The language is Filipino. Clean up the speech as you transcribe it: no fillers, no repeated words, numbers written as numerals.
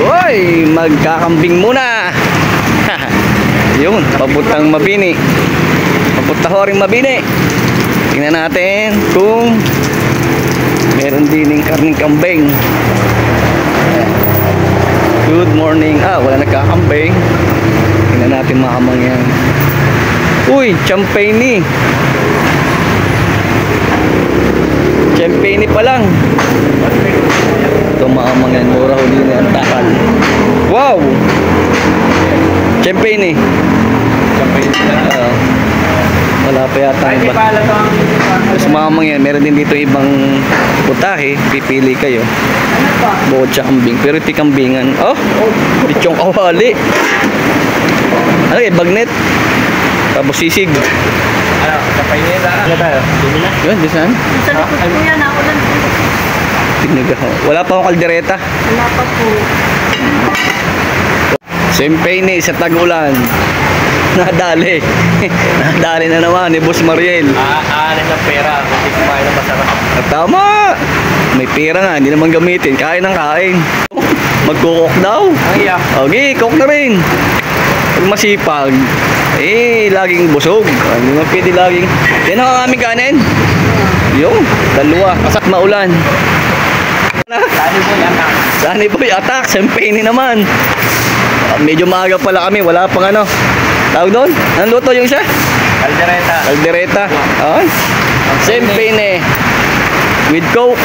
Uy, magkakambing muna. Yun, papuntang Mabini. Papunta ho rin Mabini. Tingnan natin kung meron din ng karning kambing. Good morning. Wala nagkakambing. Tingnan natin mga kamangyan. Uy, champagne. Champagne pa lang. Ito mga kamangyan, mura ho din ang takal. Wow! Champagne. Wala pa yata ang iba. Tapos mga kamangyan, meron din dito ibang putahe. Pipili kayo. Bukod sa kambing. Pero iti kambingan. Oh! Bichong kawali. Ano eh, bagnet. Tapos sisig. Ano, kapay nila. Ano tayo? Yun, di saan? Sa likod po yan, ako lang po. Wala pa akong kaldereta. Wala pa po. Champagne sa tag-ulan. Nadali. Nadali na naman ni Boss Mariel. Aanin ng pera. Hindi kumain ng masarap. Tama! May pera nga, hindi naman gamitin. Kain ng kain. Magkukok daw. Ang iya. Okay, cook na rin. Pag masipag, laging busog. Hindi naman pwede laging. Yan ang aming kanin. Yung, dalawa. Kasak maulan. Saan po yata? Saan po yatak? Champagne naman. Medyo maaga pala kami. Wala pang ano. Tawag doon? Anong luto yung siya? Caldereta. Caldereta. Okay. Champagne with coke.